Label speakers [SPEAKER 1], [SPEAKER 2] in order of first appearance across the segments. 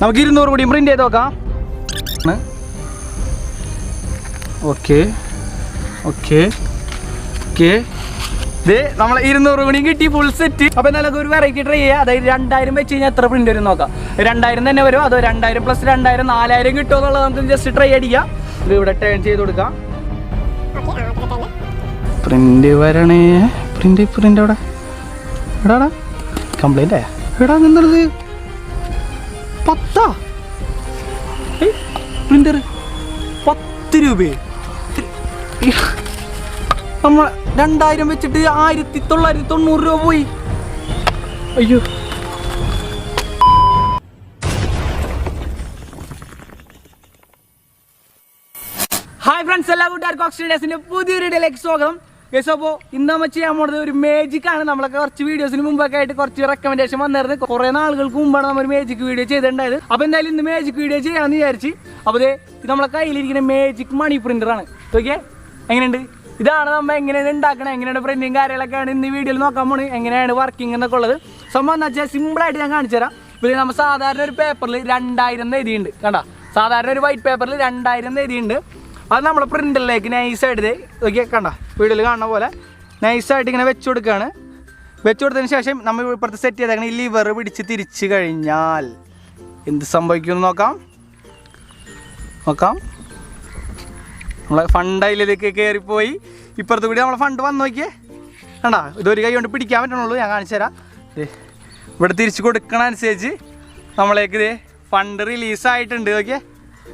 [SPEAKER 1] നമുക്ക് 200 കൂടി പ്രിന്റ് ചെയ്ത് നോക്കാം. ഓക്കെ ഓക്കെ ഓക്കെ ഇത് നമ്മളെ 200 കൂടി കിട്ടി ഫുൾ സെറ്റ്. അപ്പോൾ എന്നാലും ഒരു വെറൈറ്റി ട്രൈ ചെയ്യുക. അതായത് 2000 വെച്ച് കഴിഞ്ഞാൽ എത്ര പ്രിന്റ് വരും നോക്കാം. 2000 തന്നെ വരും, അതോ 2000 + 2000 4000 കിട്ടുമോ എന്നുള്ളത് നമുക്ക് ജസ്റ്റ് ട്രൈ അടിക്കാം. ഇത് ഇവിടെ ടേൺ ചെയ്ത് കൊടുക്കാം. പ്രിന്റ് വരണേ. പ്രിന്റ് അവിടെ എടാടാ കംപ്ലൈന്റ് ആയാ എടാ നിന്നത് 10 പ്രിന്റർ 10 രൂപ. നമ്മൾ 2000 വെച്ചിട്ട് 1990 രൂപ പോയി. അയ്യോ ഹായ് ഫ്രണ്ട്സ്, എല്ലാ കൂട്ടുകാർക്കും ഓക്സിഡേഴ്സിന്റെ പുതിയൊരു വീഡിയോയിലേക്ക് സ്വാഗതം. ഗൈസ്, അപ്പോൾ ഇന്ന് നമ്മൾ ചെയ്യാൻ പോകുന്നത് ഒരു മേജിക് ആണ്. നമ്മളൊക്കെ കുറച്ച് വീഡിയോസിന് മുമ്പൊക്കെ ആയിട്ട് കുറച്ച് റെക്കമെൻഡേഷൻ വന്നിരുന്നത്. കുറേ നാളുകൾക്ക് മുമ്പാണ് നമ്മൾ മേജിക് വീഡിയോ ചെയ്തിട്ടുണ്ടായത്. അപ്പോൾ എന്തായാലും ഇന്ന് മേജിക് വീഡിയോ ചെയ്യാമെന്ന് വിചാരിച്ച്. അപ്പോൾ ഇത് നമ്മളെ കയ്യിലിരിക്കുന്ന മേജിക് മണി പ്രിന്ററാണ്. ഓക്കെ, എങ്ങനെയുണ്ട്? ഇതാണ് നമ്മൾ എങ്ങനെയാണ് ഉണ്ടാക്കണത്, എങ്ങനെയാണ് പ്രിന്റും കാര്യങ്ങളൊക്കെയാണ് ഇന്ന് വീഡിയോയിൽ നോക്കാൻ പോകുന്നത്. എങ്ങനെയാണ് വർക്കിംഗ് എന്നൊക്കെ ഉള്ളത്. സംഭവം എന്ന് വെച്ചാൽ സിമ്പിളായിട്ട് ഞാൻ കാണിച്ചു തരാം. ഇപ്പോൾ നമ്മൾ സാധാരണ ഒരു പേപ്പറിൽ 2000 എഴുതിയുണ്ട്. കണ്ട, സാധാരണ ഒരു വൈറ്റ് പേപ്പറിൽ 2000 എഴുതിയുണ്ട്. അത് നമ്മൾ പ്രിൻ്ററിലേക്ക് നൈസായിട്ട് നോക്കിയാ കണ്ട വീഡിയോയിൽ കാണുന്ന പോലെ നൈസായിട്ട് ഇങ്ങനെ വെച്ച് കൊടുക്കുകയാണ്. വെച്ച് കൊടുത്തതിന് ശേഷം നമ്മൾ ഇപ്പുറത്ത് സെറ്റ് ചെയ്തേക്കണം. ഈ ലിവർ പിടിച്ച് തിരിച്ച് കഴിഞ്ഞാൽ എന്ത് സംഭവിക്കുമെന്ന് നോക്കാം. നമ്മളെ ഫണ്ട് അതിലേക്ക് കയറിപ്പോയി. ഇപ്പുറത്ത് കൂടി നമ്മളെ ഫണ്ട് വന്ന് നോക്കിയേ കണ്ടാ. ഇതൊരു കൈ കൊണ്ട് പിടിക്കാൻ പറ്റണുള്ളൂ. ഞാൻ കാണിച്ചു തരാം. ഇവിടെ തിരിച്ച് കൊടുക്കണ അനുസരിച്ച് നമ്മളേക്ക് ഫണ്ട് റിലീസായിട്ടുണ്ട്.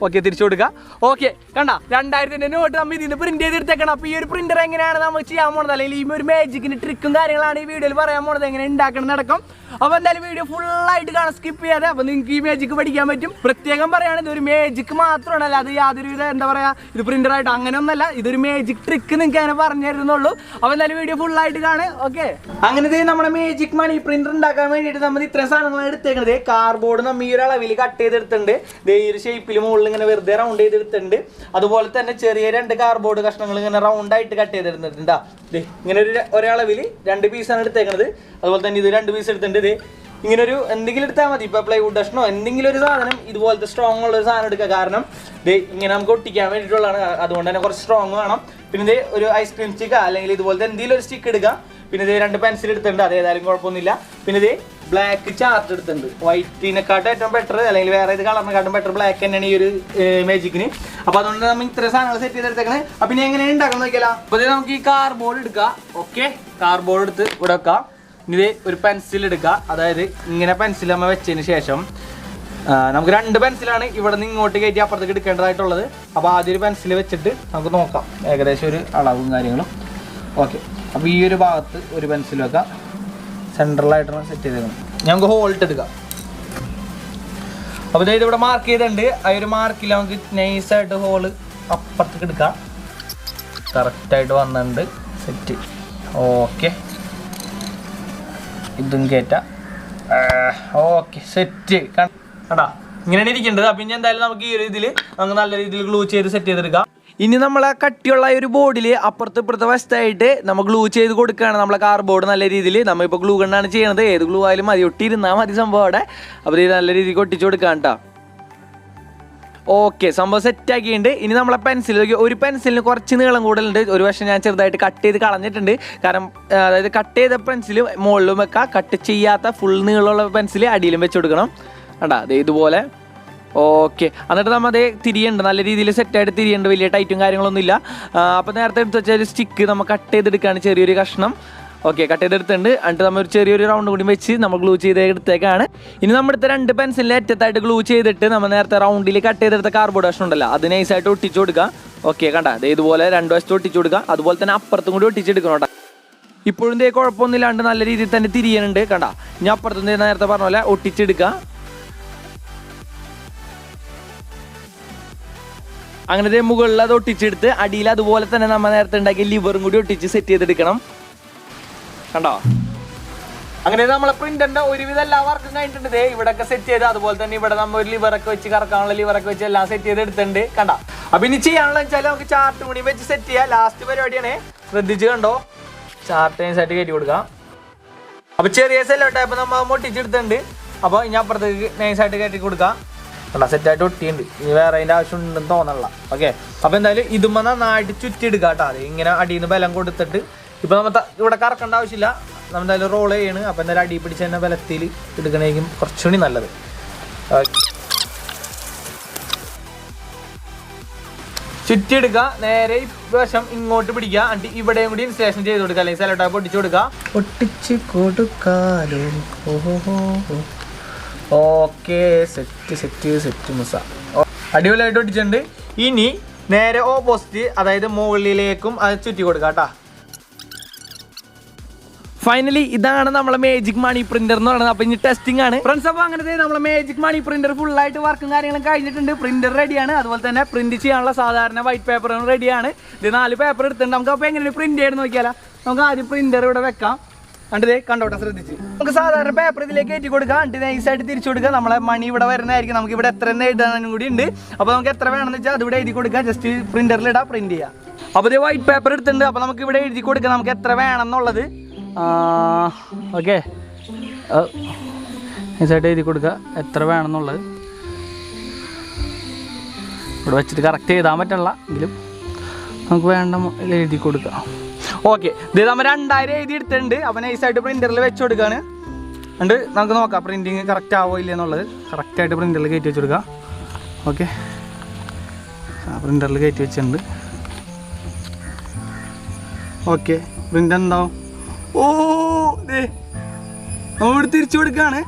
[SPEAKER 1] ഓക്കെ തിരിച്ചു കൊടുക്കുക. ഓക്കെ കണ്ട 2000 നോട്ട് നമ്മൾ ഇതിന് പ്രിന്റ് ചെയ്തെടുത്തേക്കണം. അപ്പോൾ ഈ ഒരു പ്രിന്റർ എങ്ങനെയാണ് നമ്മൾ ചെയ്യാൻ പോകുന്നത്, അല്ലെങ്കിൽ ഈ ഒരു മേജിക്കിന് ട്രിക്കും കാര്യങ്ങളാണ് ഈ വീഡിയോയിൽ പറയാൻ പോകുന്നത്, എങ്ങനെ ഉണ്ടാക്കണം നടക്കും. അപ്പോൾ എന്തായാലും വീഡിയോ ഫുള്ളായിട്ട് കാണാൻ സ്കിപ്പ് ചെയ്യാതെ. അപ്പോൾ നിങ്ങൾക്ക് ഈ മേജിക്ക് പഠിക്കാൻ പറ്റും. പ്രത്യേകം പറയുകയാണെങ്കിൽ ഇതൊരു മേജിക്ക് മാത്രമാണ്, അല്ല അത് യാതൊരു വിധ എന്താ പറയുക ഇത് പ്രിന്ററായിട്ട് അങ്ങനെയൊന്നല്ല. ഇതൊരു മേജിക് ട്രിക്ക് നിങ്ങൾക്ക് അങ്ങനെ പറഞ്ഞു തരുന്നുള്ളൂ. അപ്പോൾ എന്തായാലും വീഡിയോ ഫുള്ളായിട്ട് കാണുക. ഓക്കെ, അങ്ങനെ നമ്മുടെ മേജിക് മണി പ്രിന്റർ ഉണ്ടാക്കാൻ വേണ്ടിയിട്ട് നമ്മൾ ഇത്രയും സാധനങ്ങൾ എടുത്തേക്കുന്നത്. കാർഡ്ബോർഡ് നമ്മൾ ഈ ഒരു അളവിൽ കട്ട് ചെയ്തെടുത്തിട്ടുണ്ട്. ഈ ഒരു ഷേപ്പിൽ മുകളിൽ ഇങ്ങനെ വെറുതെ റൗണ്ട് ചെയ്തെടുത്തിട്ടുണ്ട്. അതുപോലെ തന്നെ ചെറിയ 2 കാർഡ്ബോർഡ് കഷ്ണങ്ങൾ ഇങ്ങനെ റൗണ്ടായിട്ട് കട്ട് ചെയ്തെടുത്തിട്ടുണ്ട്. ഇങ്ങനെ ഒരളവിൽ 2 പീസാണ് എടുത്തേക്കുന്നത്. അതുപോലെ തന്നെ ഇത് 2 പീസ് എടുത്തിട്ടുണ്ട്. ഇങ്ങനെ ഒരു എന്തെങ്കിലും എടുത്താൽ മതി. ഇപ്പോൾ പ്ലൈവുഡ് കഷ്ണോ എന്തെങ്കിലും ഒരു സാധനം ഇതുപോലത്തെ സ്ട്രോങ് ഉള്ള ഒരു സാധനം എടുക്കുക. കാരണം ഇങ്ങനെ നമുക്ക് ഒട്ടിക്കാൻ വേണ്ടിയിട്ടുള്ളതാണ്. അതുകൊണ്ട് തന്നെ കുറച്ച് സ്ട്രോങ് വേണം. പിന്നെ ഒരു ഐസ്ക്രീം സ്റ്റിക്ക് അല്ലെങ്കിൽ ഇതുപോലത്തെ എന്തെങ്കിലും ഒരു സ്റ്റിക്ക് എടുക്കുക. പിന്നെ 2 പെൻസിൽ എടുത്തിട്ടുണ്ട്. അത് ഏതായാലും കുഴപ്പമൊന്നുമില്ല. പിന്നെ ബ്ലാക്ക് ചാർട്ട് എടുത്തിട്ടുണ്ട്. വൈറ്റിനെക്കാട്ടും ഏറ്റവും ബെറ്റർ, അല്ലെങ്കിൽ വേറെ ഇത് കളറിനെക്കാട്ടും ബെറ്റർ ബ്ലാക്ക് തന്നെയാണ് ഈ ഒരു മേജിക്കിന്. അപ്പോൾ അതുകൊണ്ട് നമ്മൾ ഇത്രയും സാധനങ്ങൾ സെറ്റ് ചെയ്തെടുത്തേക്കണേ. അപ്പം ഇനി എങ്ങനെയാണ് ഉണ്ടാക്കണം നോക്കിയാലോ. അപ്പോൾ നമുക്ക് ഈ കാർഡ്ബോർഡ് എടുക്കാം. ഓക്കെ, കാർഡ്ബോർഡ് എടുത്ത് ഇവിടെ വെക്കാം. ഇനി ഒരു പെൻസിൽ എടുക്കുക. അതായത് ഇങ്ങനെ പെൻസിൽ നമ്മൾ വെച്ചതിന് ശേഷം നമുക്ക് 2 പെൻസിലാണ് ഇവിടെ നിന്ന് ഇങ്ങോട്ട് കയറ്റി അപ്പുറത്തേക്ക് എടുക്കേണ്ടതായിട്ടുള്ളത്. അപ്പോൾ ആദ്യം ഒരു പെൻസിൽ വെച്ചിട്ട് നമുക്ക് നോക്കാം ഏകദേശം ഒരു അളവും കാര്യങ്ങളും. ഓക്കെ, അപ്പോൾ ഈ ഒരു ഭാഗത്ത് ഒരു പെൻസിൽ വെക്കാം. സെൻട്രലായിട്ടാണ് സെറ്റ് ചെയ്തേക്കുന്നത്. ഞങ്ങൾക്ക് ഹോൾട്ട് എടുക്കാം. അപ്പോൾ ഇത് ഇവിടെ മാർക്ക് ചെയ്തിട്ടുണ്ട്. ആ ഒരു മാർക്കിൽ നമുക്ക് നൈസായിട്ട് ഹോള് അപ്പുറത്തേക്ക് എടുക്കാം. കറക്റ്റായിട്ട് വന്നിട്ടുണ്ട്. സെറ്റ്. ഓക്കെ, ഇതും കയറ്റാം. Okay set. കണ്ടാ ഇങ്ങനെയാണ് ഇരിക്കേണ്ടത്. അപ്പം ഇനി എന്തായാലും നമുക്ക് ഈ ഒരു ഇതിൽ നമുക്ക് നല്ല രീതിയിൽ ഗ്ലൂ ചെയ്ത് സെറ്റ് ചെയ്തെടുക്കാം. ഇനി നമ്മൾ ആ കട്ടിയുള്ള ഒരു ബോർഡിൽ അപ്പുറത്ത് ഇപ്പുറത്തെ വശത്തായിട്ട് നമ്മൾ ഗ്ലൂ ചെയ്ത് കൊടുക്കുകയാണ്. നമ്മളെ കാർഡ്ബോർഡ് നല്ല രീതിയിൽ നമ്മളിപ്പോൾ ഗ്ലൂ കണ്ടാണ് ചെയ്യണത്. ഏത് ഗ്ലൂ ആയാലും മതി, ഒട്ടിയിരുന്നാൽ മതി സംഭവം അവിടെ. അപ്പോൾ ഇത് നല്ല രീതിക്ക് ഒട്ടിച്ച് കൊടുക്കാം കേട്ടോ. ഓക്കെ, സംഭവം സെറ്റാക്കിയിട്ടുണ്ട്. ഇനി നമ്മളെ പെൻസിൽ ഒരു പെൻസിലിന് കുറച്ച് നീളം കൂടുതലുണ്ട്. ഒരു വശം ഞാൻ ചെറുതായിട്ട് കട്ട് ചെയ്ത് കളഞ്ഞിട്ടുണ്ട്. കാരണം അതായത് കട്ട് ചെയ്ത പെൻസിൽ മുകളിലും വെക്കാം, കട്ട് ചെയ്യാത്ത ഫുൾ നീളമുള്ള പെൻസിൽ അടിയിലും വെച്ച് കൊടുക്കണം. കണ്ടാ ഇതുപോലെ. ഓക്കെ, എന്നിട്ട് നമ്മൾ തിരിയുണ്ട്, നല്ല രീതിയിൽ സെറ്റായിട്ട് തിരിയുണ്ട്. വലിയ ടൈറ്റും കാര്യങ്ങളൊന്നും ഇല്ല. അപ്പോൾ നേരത്തെ എടുത്ത് വെച്ചാൽ ഒരു സ്റ്റിക്ക് നമ്മൾ കട്ട് ചെയ്തെടുക്കുകയാണ്, ചെറിയൊരു കഷ്ണം. ഓക്കെ, കട്ട് ചെയ്തെടുത്തിട്ടുണ്ട്. എന്നിട്ട് നമ്മൾ ഒരു ചെറിയൊരു റൗണ്ട് കൂടി വെച്ച് നമ്മൾ ഗ്ലൂ ചെയ്ത് എടുത്തേക്കാണ്. ഇനി നമ്മുടെ 2 പെൻസിലിൻ്റെ അറ്റത്തായിട്ട് ഗ്ലൂ ചെയ്തിട്ട് നമ്മൾ നേരത്തെ റൗണ്ടിൽ കട്ട് ചെയ്തെടുത്ത കാർഡ്ബോർഡ് കഷ്ണം ഉണ്ടല്ലോ അത് നൈസായിട്ട് ഒട്ടിച്ചു കൊടുക്കുക. ഓക്കെ, കണ്ടാ ഇതുപോലെ 2 വശത്ത് ഒട്ടിച്ചു കൊടുക്കുക. അതുപോലെ തന്നെ അപ്പുറത്തും കൂടി ഒട്ടിച്ചെടുക്കണം കേട്ടോ. ഇപ്പോഴും കുഴപ്പമൊന്നുമില്ലാണ്ട് നല്ല രീതിയിൽ തന്നെ തിരിയുന്നുണ്ട്. കണ്ടാ ഞാൻ അപ്പുറത്തുനിന്ന് നേരത്തെ പറഞ്ഞ പോലെ ഒട്ടിച്ചെടുക്കുക. അങ്ങനെ മുകളിൽ അത് ഒട്ടിച്ചെടുത്ത് അടിയിൽ അതുപോലെ തന്നെ നമ്മൾ നേരത്തെ ഉണ്ടാക്കിയ ലിവറും കൂടി ഒട്ടിച്ച് സെറ്റ് ചെയ്തെടുക്കണം. കണ്ടോ, അങ്ങനെ നമ്മളെ പ്രിന്ററിന്റെ ഒരുവിധം എല്ലാ വർക്കും കഴിഞ്ഞിട്ടുണ്ട്. ഇവിടെയൊക്കെ സെറ്റ് ചെയ്ത് അതുപോലെ തന്നെ ഇവിടെ നമ്മൾ ഒരു ലിവറൊക്കെ വെച്ച് കറക്കാനുള്ള ലിവറൊക്കെ വെച്ച് എല്ലാം സെറ്റ് ചെയ്ത് എടുത്തിട്ടുണ്ട്. കണ്ട, അപ്പൊ ഇനി ചെയ്യാനുള്ള വെച്ചാൽ നമുക്ക് ചാർട്ട് കൂടി വെച്ച് സെറ്റ് ചെയ്യാം. ലാസ്റ്റ് പരിപാടിയാണ്, ശ്രദ്ധിച്ച് കണ്ടോ. ചാർട്ട് നൈസായിട്ട് കയറ്റി കൊടുക്കാം. അപ്പൊ ചെറിയ സെല്ലോ ടൈപ്പ് നമ്മൾ ഒട്ടിച്ചെടുത്തിട്ടുണ്ട്. അപ്പോൾ ഇനി അപ്പുറത്തേക്ക് നൈസായിട്ട് കയറ്റി കൊടുക്കാം. കണ്ടാ സെറ്റായിട്ട് ഒട്ടിയുണ്ട്. ഇനി വേറെ അതിൻ്റെ ആവശ്യം ഉണ്ടെന്ന് തോന്നണില്ല. ഓക്കെ, അപ്പോൾ എന്തായാലും ഇതുമ്പോൾ നന്നായിട്ട് ചുറ്റിയെടുക്കുക കേട്ടോ. അത് ഇങ്ങനെ അടിയിൽ നിന്ന് ബലം കൊടുത്തിട്ട് ഇപ്പോൾ നമ്മൾ ഇവിടെ കറക്കേണ്ട ആവശ്യമില്ല. നമ്മൾ എന്തായാലും റോൾ ചെയ്യണം. അപ്പോൾ എന്തായാലും അടി പിടിച്ച് തന്നെ ബലത്തിൽ എടുക്കണമെങ്കിൽ കുറച്ചുകൂടി നല്ലത്. ചുറ്റിയെടുക്കുക, നേരെ വശം ഇങ്ങോട്ട് പിടിക്കുക, എന്നിട്ട് ഇവിടെയും കൂടി ഇൻസ്റ്റലേഷൻ ചെയ്ത് കൊടുക്കുക, അല്ലെങ്കിൽ സെലോ ടാപ്പ് ഒട്ടിച്ചു കൊടുക്കുക. ഒട്ടിച്ച് കൊടുക്കാലോ. ഓക്കെ, സെറ്റ് മുസ അടിപൊളിയായിട്ട് ഒട്ടിച്ചിട്ടുണ്ട്. ഇനി നേരെ ഓപ്പോസിറ്റ്, അതായത് മുകളിലേക്കും അത് ചുറ്റി കൊടുക്കുക കേട്ടോ. ഫൈനലി ഇതാണ് നമ്മളെ മാജിക് മണി പ്രിന്റർ എന്ന് പറയുന്നത്. അപ്പോൾ ഇനി ടെസ്റ്റിംഗ് ആണ് ഫ്രണ്ട്സ്. അപ്പോൾ അങ്ങനത്തെ നമ്മളെ മാജിക് മണി പ്രിന്റർ ഫുള്ളായിട്ട് വർക്കും കാര്യങ്ങളും കഴിഞ്ഞിട്ടുണ്ട്. പ്രിന്റർ റെഡിയാണ്. അതുപോലെ തന്നെ പ്രിന്റ് ചെയ്യാനുള്ള സാധാരണ വൈറ്റ് പേപ്പറും റെഡിയാണ്. ഇത് 4 പേപ്പർ എടുത്തിട്ടുണ്ട്. നമുക്ക് അപ്പോൾ എങ്ങനെ പ്രിന്റ് ചെയ്ത് നോക്കിയാലോ. നമുക്ക് ആദ്യം പ്രിന്റർ ഇവിടെ വെക്കാം. കണ്ടതേ, കണ്ടോട്ടെ, ശ്രദ്ധിച്ച്. നമുക്ക് സാധാരണ പേപ്പർ ഇതിലേക്ക് കയറ്റി കൊടുക്കുക, എന്നിട്ട് നൈസായിട്ട് തിരിച്ചു കൊടുക്കുക. നമ്മളെ മണി ഇവിടെ വരുന്നതായിരിക്കും. നമുക്ക് ഇവിടെ എത്ര എഴുതാനും കൂടി ഉണ്ട്. അപ്പോൾ നമുക്ക് എത്ര വേണമെന്ന് വെച്ചാൽ അത് ഇവിടെ എഴുതി കൊടുക്കുക. ജസ്റ്റ് പ്രിന്ററിൽ ഇടാം, പ്രിന്റ് ചെയ്യാം. അപ്പോൾ ഇത് വൈറ്റ് പേപ്പർ എടുത്തിട്ടുണ്ട്. അപ്പോൾ നമുക്ക് ഇവിടെ എഴുതി കൊടുക്കുക നമുക്ക് എത്ര വേണം എന്നുള്ളത്. ഓക്കെ, നൈസായിട്ട് എഴുതി കൊടുക്കുക എത്ര വേണം എന്നുള്ളത്. ഇവിടെ വെച്ചിട്ട് കറക്റ്റ് എഴുതാൻ പറ്റില്ല എങ്കിലും നമുക്ക് വേണ്ട എഴുതി കൊടുക്കാം. ഓക്കെ, ഇത് നമ്മൾ 2000 എഴുതി എടുത്തിട്ടുണ്ട്. അപ്പോൾ നൈസായിട്ട് പ്രിൻ്ററിൽ വെച്ച് കൊടുക്കുകയാണ്. ഉണ്ട് നമുക്ക് നോക്കാം പ്രിൻറ്റിങ് കറക്റ്റ് ആവോ ഇല്ല എന്നുള്ളത്. കറക്റ്റായിട്ട് പ്രിൻ്ററിൽ കയറ്റി വെച്ച് കൊടുക്കുക. ഓക്കെ, പ്രിൻ്ററിൽ കയറ്റി വെച്ചിട്ടുണ്ട്. ഓക്കെ, പ്രിൻ്റ് എന്താവും. ഓ ദേ നമ്മളിവിടെ തിരിച്ചു കൊടുക്കുകയാണ്.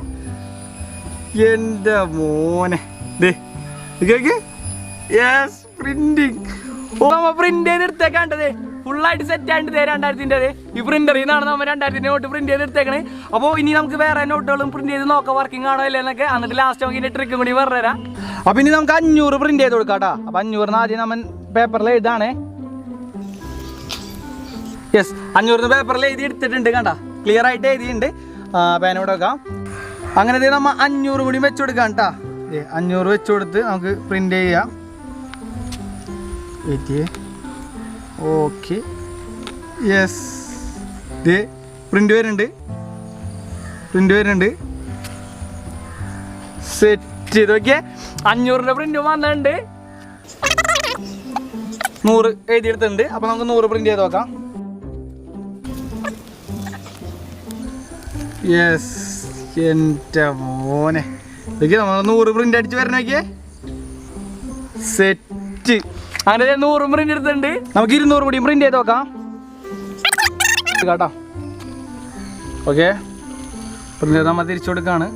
[SPEAKER 1] എൻ്റെ മോനെ ദേ കേക്ക്. Yes, printing. ഓ, നമ്മൾ പ്രിൻ്റ് ചെയ്ത് എടുത്തേക്കാണ്ടതേ ഫുള്ളായിട്ട് സെറ്റ് ആയിട്ട് 2000-ൻ്റെ ഈ പ്രിൻ്ററിൽ നിന്നാണ് നമ്മൾ 2000-ൻ്റെ നോട്ട് പ്രിന്റ് ചെയ്ത് എടുത്തേക്കണേ. അപ്പോൾ ഇനി നമുക്ക് വേറെ നോട്ടുകളും പ്രിന്റ് ചെയ്ത് നോക്കാം വർക്കിംഗ് ആണോ ഇല്ല എന്നൊക്കെ. എന്നിട്ട് ലാസ്റ്റ് നമുക്ക് ഇതിൻ്റെ ട്രിക്കും കൂടി പറഞ്ഞുതരാം. അപ്പോൾ ഇനി നമുക്ക് 500 പ്രിന്റ് ചെയ്ത് കൊടുക്കാം കേട്ടോ. അപ്പോൾ 500 ആദ്യം നമ്മൾ പേപ്പറിൽ എഴുതാണേ. യെസ്, 500 പേപ്പറിൽ എഴുതി എടുത്തിട്ടുണ്ട്. കണ്ട ക്ലിയർ ആയിട്ട് എഴുതിയിട്ടുണ്ട്. പേനോട് വെക്കാം. അങ്ങനെ നമ്മൾ 500 കൂടി വെച്ച് കൊടുക്കാം കേട്ടോ. 500 വെച്ച് കൊടുത്ത് നമുക്ക് പ്രിന്റ് ചെയ്യാം. ഓക്കെ, യെസ്, ഇത് പ്രിന്റ് വരുന്നുണ്ട്. സെറ്റ് ചെയ്ത് നോക്കിയേ. 500-ൻ്റെ പ്രിന്റ് വന്നിട്ടുണ്ട്. 100 എഴുതിയെടുത്തിട്ടുണ്ട്. അപ്പോൾ നമുക്ക് 100 പ്രിന്റ് ചെയ്ത് നോക്കാം. യെസ്, എൻ്റെ മോനെ നോക്കിയേ, നമ്മൾ 100 പ്രിന്റ് അടിച്ച് വരണ നോക്കിയേ. സെറ്റ്. അങ്ങനെ 100 പ്രിന്റ് എടുത്തിട്ടുണ്ട്. നമുക്ക് 200 കൂടി പ്രിന്റ് ചെയ്ത് നോക്കാം കേട്ടോ. ഓക്കെ, പ്രിന്റ് ചെയ്ത് നമ്മൾ തിരിച്ചു കൊടുക്കാണ്.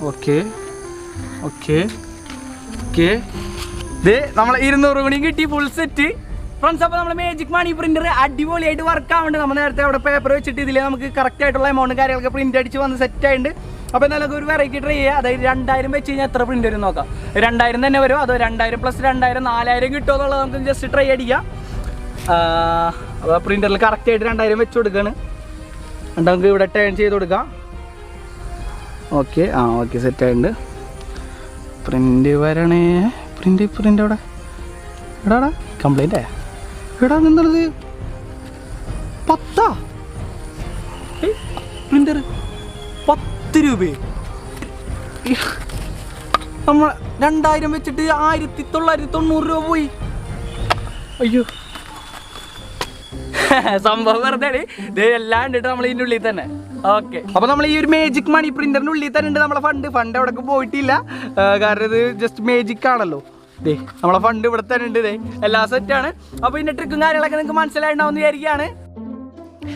[SPEAKER 1] ഓക്കെ ഇത് നമ്മൾ 200 കൂടി കിട്ടി. Full set friends. അപ്പോൾ നമ്മൾ മാജിക് മണി പ്രിന്റർ അടിപൊളിയായിട്ട് വർക്ക് ആവുന്നുണ്ട്. നമ്മൾ നേരത്തെ അവിടെ പേപ്പർ വെച്ചിട്ട് ഇതിൽ നമുക്ക് കറക്റ്റ് ആയിട്ടുള്ള എമൗണ്ട് കാര്യങ്ങളൊക്കെ പ്രിന്റ് അടിച്ച് വന്ന് സെറ്റ് ആയിട്ടുണ്ട്. അപ്പോൾ എന്നാലും ഒരു വെറൈറ്റി ട്രൈ ചെയ്യുക. അതായത് 2000 വെച്ച് കഴിഞ്ഞാൽ എത്ര പ്രിന്റ് വരും നോക്കാം. 2000 തന്നെ വരും, അതോ 2000 + 2000 4000 കിട്ടുമോ എന്നുള്ളത് നമുക്ക് ജസ്റ്റ് ട്രൈ അടിക്കാം. അപ്പോൾ പ്രിന്ററിൽ കറക്റ്റായിട്ട് 2000 വെച്ച് കൊടുക്കുകയാണ്. എന്നിട്ട് നമുക്ക് ഇവിടെ ടേൺ ചെയ്ത് കൊടുക്കാം. ഓക്കെ, ഓക്കെ, സെറ്റായിട്ടുണ്ട്. പ്രിന്റ് വരണേ. പ്രിന്റ് അവിടെ എടാടാ കംപ്ലൈൻറ്റേ എടാ നിന്നത് 10 പ്രിന്റർ 10 രൂപ. നമ്മൾ 2000 വെച്ചിട്ട് 1990 രൂപ പോയി. അയ്യോ, സംഭവം വെറുതെ എല്ലാം കണ്ടിട്ട് നമ്മൾ ഇതിൻ്റെ ഉള്ളിൽ തന്നെ. ഓക്കെ, അപ്പോൾ നമ്മൾ ഈ ഒരു മാജിക് മണി പ്രിന്ററിൻ്റെ ഉള്ളിൽ തന്നെ ഉണ്ട് നമ്മളെ ഫണ്ട് എവിടേക്ക് പോയിട്ടില്ല. കാരണം ഇത് ജസ്റ്റ് മാജിക് ആണല്ലോ. ദേ നമ്മളെ ഫണ്ട് ഇവിടെ തന്നെ ഉണ്ട്. ഇതേ എല്ലാ സെറ്റാണ്. അപ്പോൾ ഇതിൻ്റെ ട്രിക്കും കാര്യങ്ങളൊക്കെ നിങ്ങൾക്ക് മനസ്സിലായിട്ടുണ്ടാവുമെന്ന് വിചാരിക്കുകയാണ്.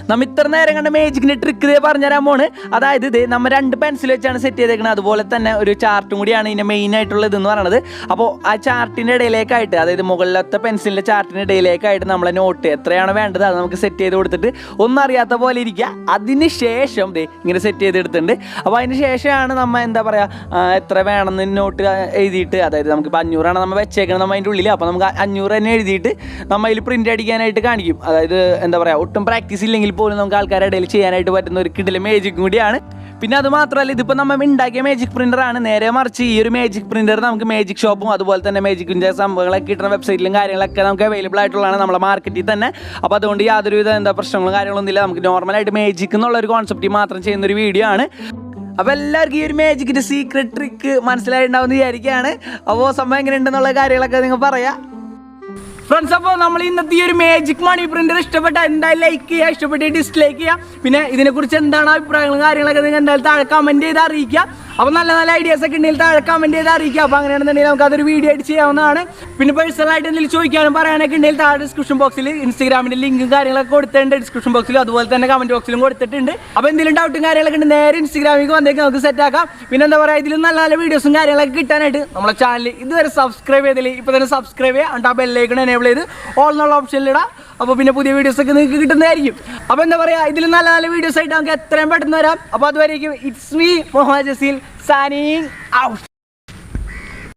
[SPEAKER 1] നമ്മൾ ഇത്ര നേരം കണ്ട മാജിക്കിൻ്റെ ട്രിക്ക് ഇതേ പറഞ്ഞുതരാൻ പോണ്. അതായത് ഇത് നമ്മൾ 2 പെൻസിൽ വെച്ചാണ് സെറ്റ് ചെയ്തേക്കുന്നത്. അതുപോലെ തന്നെ ഒരു ചാർട്ടും കൂടിയാണ് ഇതിൻ്റെ മെയിൻ ആയിട്ടുള്ള ഇതെന്ന് പറയുന്നത്. അപ്പോൾ ആ ചാർട്ടിൻ്റെ ഇടയിലേക്കായിട്ട്, അതായത് മുകളിലത്തെ പെൻസിലിൻ്റെ ചാർട്ടിൻ്റെ ഇടയിലേക്കായിട്ട് നമ്മളെ നോട്ട് എത്രയാണ് വേണ്ടത് അത് നമുക്ക് സെറ്റ് ചെയ്ത് കൊടുത്തിട്ട് ഒന്നും അറിയാത്ത പോലെ ഇരിക്കുക. അതിന് ശേഷം ഇങ്ങനെ സെറ്റ് ചെയ്തെടുത്തിട്ടുണ്ട്. അപ്പോൾ അതിന് ശേഷമാണ് നമ്മൾ എന്താ പറയുക എത്ര വേണമെന്ന് നോട്ട് എഴുതിയിട്ട്, അതായത് നമുക്ക് 500 നമ്മൾ വെച്ചേക്കണം നമ്മൾ അതിൻ്റെ ഉള്ളിൽ. അപ്പോൾ നമുക്ക് 500 തന്നെ എഴുതിയിട്ട് നമ്മൾ അതിൽ പ്രിൻ്റ് അടിക്കാനായിട്ട് കാണിക്കും. അതായത് എന്താ പറയുക ഒട്ടും പ്രാക്ടീസ് ഇല്ലെങ്കിൽ പോലും നമുക്ക് ആൾക്കാരുടെ ഇടയിൽ ചെയ്യാനായിട്ട് പറ്റുന്ന ഒരു കിടിലൻ മാജിക് കൂടിയാണ്. പിന്നെ അത് മാത്രമല്ല, ഇതിപ്പോൾ നമ്മൾ ഉണ്ടാക്കിയ മാജിക് പ്രിൻ്ററാണ്. നേരെ മറിച്ച് ഈ ഒരു മാജിക് പ്രിൻ്റർ നമുക്ക് മാജിക് ഷോപ്പും അതുപോലെ തന്നെ മാജിക്കിൻ്റെ സംഭവങ്ങളൊക്കെ കിട്ടുന്ന വെബ്സൈറ്റിലും കാര്യങ്ങളൊക്കെ നമുക്ക് അവൈലബിൾ ആയിട്ടുള്ളതാണ് നമ്മളെ മാർക്കറ്റിൽ തന്നെ. അപ്പോൾ അതുകൊണ്ട് യാതൊരുവിധ പ്രശ്നങ്ങളും കാര്യങ്ങളൊന്നും ഇല്ല. നമുക്ക് നോർമലായിട്ട് മാജിക് എന്നുള്ളൊരു കോൺസെപ്റ്റ് മാത്രം ചെയ്യുന്നൊരു വീഡിയോ ആണ്. അപ്പോൾ എല്ലാവർക്കും ഈ ഒരു മാജിക്കിൻ്റെ സീക്രട്ട് ട്രിക്ക് മനസ്സിലായിട്ടുണ്ടാവുമെന്ന് വിചാരിക്കുകയാണ്. അപ്പോൾ സംഭവം എങ്ങനെയുണ്ടെന്നുള്ള കാര്യങ്ങളൊക്കെ നിങ്ങൾ പറയാം ഫ്രണ്ട്സ്. അപ്പോൾ നമ്മൾ ഇന്നത്തെ ഈ ഒരു മാജിക് മണി പ്രിന്റർ ഇഷ്ടപ്പെട്ട എന്തായാലും ലൈക്ക് ചെയ്യുക, ഇഷ്ടപ്പെട്ട് ഡിസ്ലൈക്ക് ചെയ്യുക. പിന്നെ ഇതിനെക്കുറിച്ച് എന്താണ് അഭിപ്രായങ്ങളും കാര്യങ്ങളൊക്കെ നിങ്ങൾ എന്തായാലും താഴെ കമൻറ്റ് ചെയ്ത് അറിയിക്കുക. അപ്പോൾ നല്ല നല്ല ഐഡിയാസ് ഒക്കെ ഉണ്ടെങ്കിൽ താഴെ കമൻറ്റ് ചെയ്ത് അറിയിക്കുക. അപ്പോൾ അങ്ങനെയാണെന്നുണ്ടെങ്കിൽ നമുക്ക് അതൊരു വീഡിയോ ആയിട്ട് ചെയ്യാവുന്നതാണ്. പിന്നെ പേഴ്സണലായിട്ട് എന്തെങ്കിലും ചോദിക്കാനും പറയാനൊക്കെ ഉണ്ടെങ്കിൽ താഴെ ഡിസ്ക്രിപ്ഷൻ ബോക്സിൽ ഇൻസ്റ്റാഗ്രാമിൻ്റെ ലിങ്കും കാര്യങ്ങളൊക്കെ കൊടുത്തിട്ടുണ്ട് ഡിസ്ക്രിപ്ഷൻ ബോക്സിലും, അതുപോലെ തന്നെ കമൻറ്റ് ബോക്സിലും കൊടുത്തിട്ടുണ്ട്. അപ്പോൾ എന്തെങ്കിലും ഡൗട്ടും കാര്യങ്ങളൊക്കെ ഉണ്ട് നേരെ ഇൻസ്റ്റാഗ്രാമിലേക്ക് വന്നേക്ക് നമുക്ക് സെറ്റ് ആക്കാം. പിന്നെ എന്താ പറയുക, ഇതിലും നല്ല നല്ല വീഡിയോസും കാര്യങ്ങളൊക്കെ കിട്ടാനായിട്ട് നമ്മളെ ചാനൽ ഇതുവരെ സബ്സ്ക്രൈബ് ചെയ്തില്ല, ഇപ്പോൾ തന്നെ സബ്സ്ക്രൈബ് ചെയ്യുക. എന്നിട്ട് ആ ബെല്ലൈക്കൺ എനേബിൾ ചെയ്ത് ഓൾ എന്നുള്ള ഓപ്ഷനിലിടാം. അപ്പോൾ പിന്നെ പുതിയ വീഡിയോസൊക്കെ നിങ്ങൾക്ക് കിട്ടുന്നതായിരിക്കും. അപ്പോൾ എന്താ പറയുക, ഇതിൽ നല്ല നല്ല വീഡിയോസ് ആയിട്ട് നമുക്ക് എത്രയും പെട്ടെന്ന് വരാം. അപ്പോൾ അതുവരേക്കും it's me Muhammad Jaseel signing out.